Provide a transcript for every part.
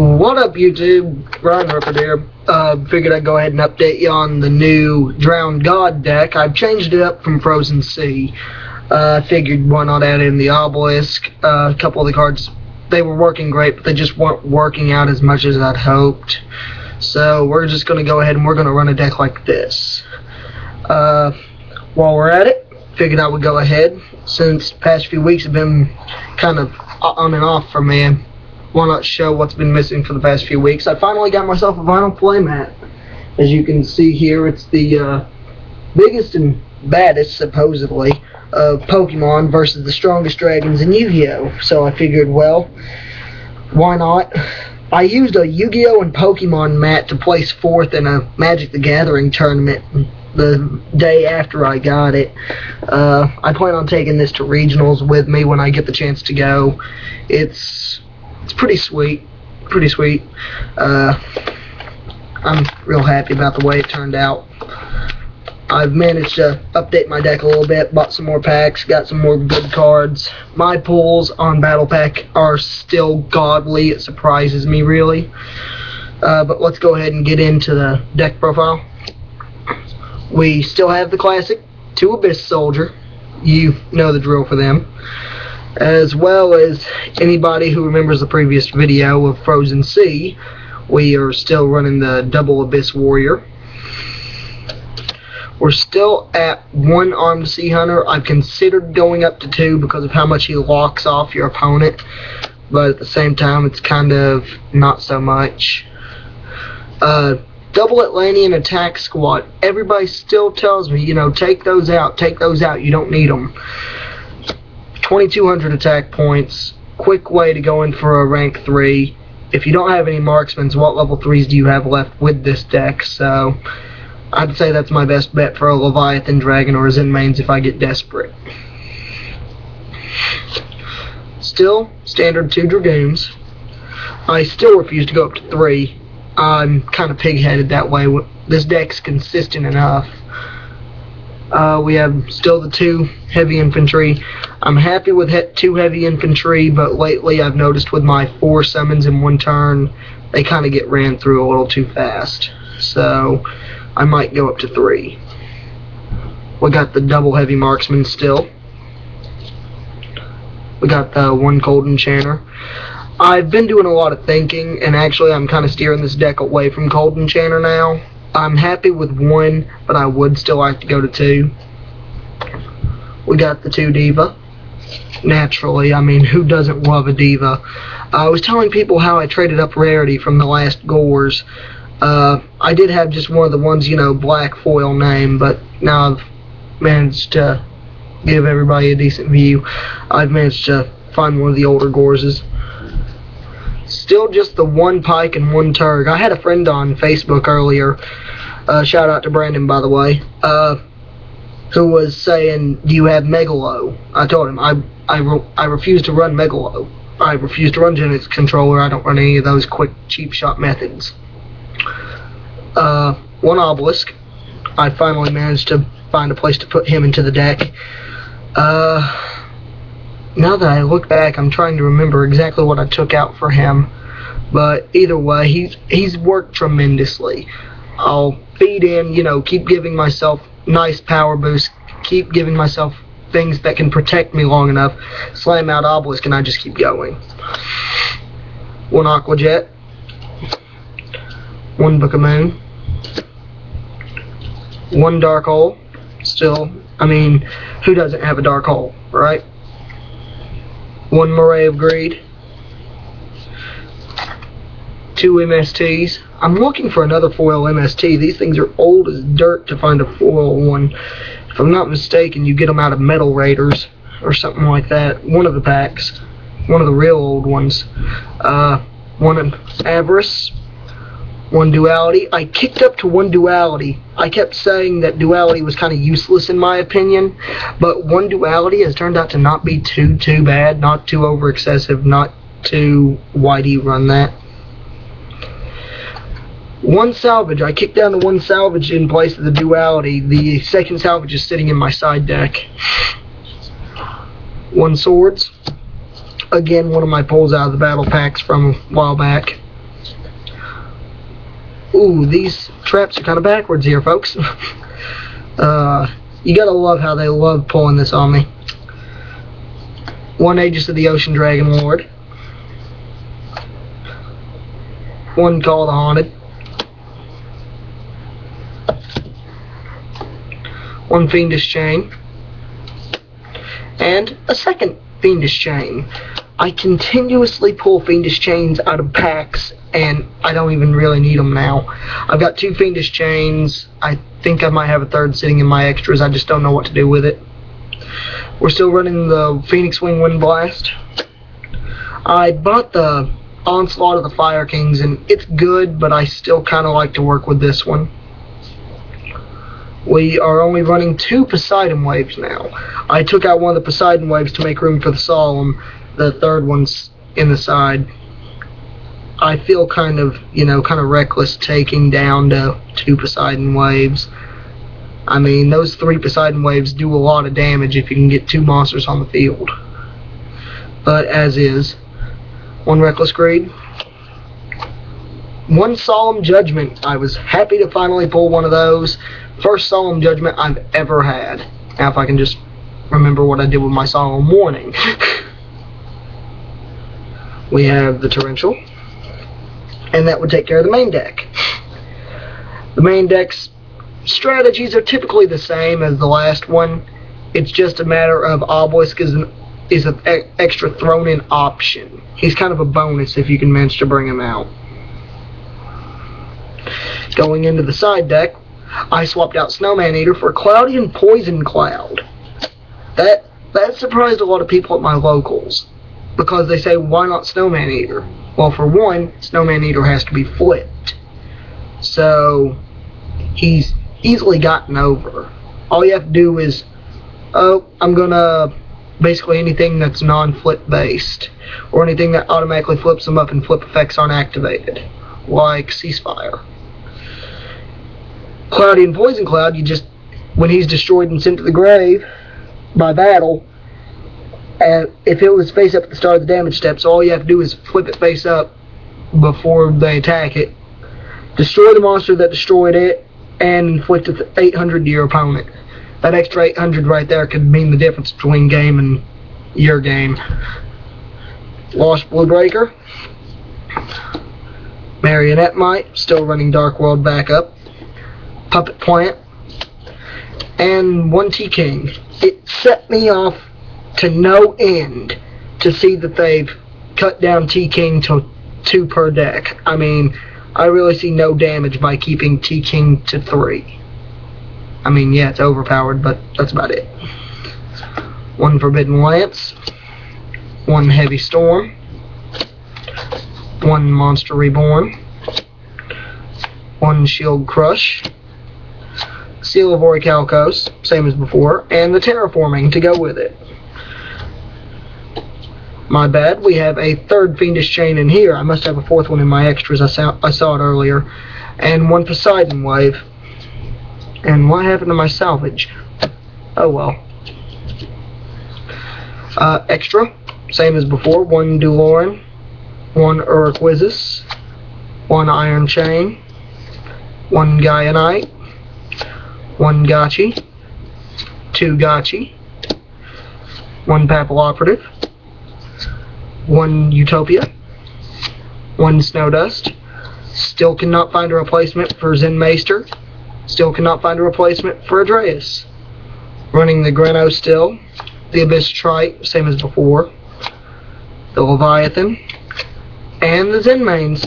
What up, YouTube? Ryan Ripper here. Figured I'd go ahead and update you on the new Drowned God deck. I've changed it up from Frozen Sea. Figured why not add in the Obelisk. A couple of the cards, they were working great, but they just weren't working out as much as I'd hoped. So we're just going to go ahead and we're going to run a deck like this. While we're at it, figured I would go ahead, since the past few weeks have been kind of on and off for me. Why not show what's been missing for the past few weeks? I finally got myself a vinyl playmat. As you can see here, it's the biggest and baddest, supposedly, of Pokemon versus the strongest dragons in Yu-Gi-Oh! So I figured, well, why not? I used a Yu-Gi-Oh! And Pokemon mat to place fourth in a Magic the Gathering tournament the day after I got it. I plan on taking this to regionals with me when I get the chance to go. It's pretty sweet. I'm real happy about the way it turned out. I've managed to update my deck a little bit, bought some more packs, got some more good cards. My pulls on Battle Pack are still godly. It surprises me, really. But let's go ahead and get into the deck profile. We still have the classic 2 Abyss Soldier. You know the drill for them. As well as anybody who remembers the previous video of Frozen Sea, we are still running the Double Abyss Warrior. We're still at 1 Armed Sea Hunter. I've considered going up to 2 because of how much he locks off your opponent, but at the same time it's kind of not so much. Double Atlantean Attack Squad. Everybody still tells me, you know, take those out, you don't need them. 2,200 attack points, quick way to go in for a rank 3. If you don't have any marksmans, what level 3s do you have left with this deck? So I'd say that's my best bet for a Leviathan Dragon or a Zenmaines if I get desperate. Still, standard 2 Dragoons. I still refuse to go up to 3. I'm kind of pig-headed that way. This deck's consistent enough. We have still the 2 Heavy Infantry. I'm happy with 2 Heavy Infantry, but lately I've noticed with my 4 summons in 1 turn, they kind of get ran through a little too fast. So I might go up to 3. We got the double Heavy Marksman still. We got the 1 Cold Enchanter. I've been doing a lot of thinking, and actually I'm kind of steering this deck away from Cold Enchanter now. I'm happy with 1, but I would still like to go to 2. We got the 2 Diva. Naturally, I mean, who doesn't love a Diva? I was telling people how I traded up rarity from the last Gores. I did have just one of the ones, you know, black foil name, but now I've managed to give everybody a decent view. I've managed to find one of the older Gorses. Still just the 1 Pike and 1 Turg. I had a friend on Facebook earlier, shout out to Brandon, by the way, who was saying, do you have Megalo? I told him, I refuse to run Megalo. I refuse to run Genesis Controller. I don't run any of those quick, cheap shot methods. 1 Obelisk. I finally managed to find a place to put him into the deck. Now that I look back, I'm trying to remember exactly what I took out for him. But either way, he's worked tremendously. I'll feed in, you know, keep giving myself nice power boosts, keep giving myself things that can protect me long enough, slam out Obelisk, and I just keep going. 1 Aqua Jet. 1 Book of Moon. 1 Dark Hole. Still, I mean, who doesn't have a Dark Hole, right? 1 Moray of Greed. 2 MSTs. I'm looking for another foil MST. These things are old as dirt to find a foil one. If I'm not mistaken, you get them out of Metal Raiders or something like that. One of the packs. One of the real old ones. 1 Avarice. 1 Duality. I kicked up to 1 Duality. I kept saying that Duality was kind of useless in my opinion, but 1 Duality has turned out to not be too bad, not too over excessive, not too whitey run that. 1 Salvage. I kicked down to 1 Salvage in place of the Duality. The second Salvage is sitting in my side deck. 1 Swords. Again, one of my pulls out of the battle packs from a while back. Ooh, these traps are kind of backwards here, folks. You gotta love how they love pulling this on me. One Aegis of the Ocean Dragon Lord. One Call of the Haunted. One Fiendish Chain. And a second Fiendish Chain. I continuously pull Fiendish Chains out of packs, and I don't even really need them now. I've got 2 Fiendish Chains. I think I might have a third sitting in my extras. I just don't know what to do with it. We're still running the Phoenix Wing Wind Blast. I bought the Onslaught of the Fire Kings, and it's good, but I still kind of like to work with this one. We are only running 2 Poseidon Waves now. I took out one of the Poseidon Waves to make room for the Solemn. The third one's in the side. I feel kind of reckless taking down to 2 Poseidon Waves. I mean, those 3 Poseidon Waves do a lot of damage if you can get 2 monsters on the field. But as is. 1 Reckless Greed. 1 Solemn Judgment. I was happy to finally pull one of those. First Solemn Judgment I've ever had. Now if I can just remember what I did with my Solemn Warning. We have the Torrential. And that would take care of the main deck. The main deck's strategies are typically the same as the last one. It's just a matter of Obelisk is an extra thrown in option. He's kind of a bonus if you can manage to bring him out. Going into the side deck, I swapped out Snowman Eater for Cloudy and Poison Cloud. That surprised a lot of people at my locals, because they say, why not Snowman Eater? Well, for one, Snowman Eater has to be flipped. So, he's easily gotten over. All you have to do is, I'm gonna, basically anything that's non-flip based, or anything that automatically flips them up and flip effects aren't activated, like Ceasefire. Cloudy and Poison Cloud, you just, when he's destroyed and sent to the grave by battle, if it was face up at the start of the damage step, so all you have to do is flip it face up before they attack it, destroy the monster that destroyed it, and inflict 800 to your opponent. That extra 800 right there could mean the difference between game and your game. Lost Bluebreaker. Marionette Mite, still running Dark World backup. Puppet Plant. And 1 T-King. It set me off to no end to see that they've cut down T-King to 2 per deck. I mean, I really see no damage by keeping T-King to 3. I mean, yeah, it's overpowered, but that's about it. 1 Forbidden Lance. 1 Heavy Storm. 1 Monster Reborn. 1 Shield Crush. Seal of Orichalcos, same as before, and the Terraforming to go with it. My bad, we have a 3rd Fiendish Chain in here. I must have a 4th one in my extras, I saw it earlier. And 1 Poseidon Wave. And what happened to my salvage? Oh well. Extra, same as before. 1 Duloran. 1 Urquizus. 1 Iron Chain. 1 Gaianite. 1 Gotchi. 2 Gotchi. 1 Papilloperative. 1 Utopia. 1 Snowdust. Still cannot find a replacement for Zen Maester. Still cannot find a replacement for Adreus. Running the Greno still. The Abyss Trite, same as before. The Leviathan. And the Zen Mains.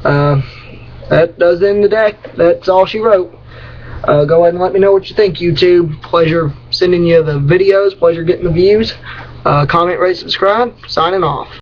That does end the deck. That's all she wrote. Go ahead and let me know what you think, YouTube. Pleasure sending you the videos. Pleasure getting the views. Comment, rate, subscribe. Signing off.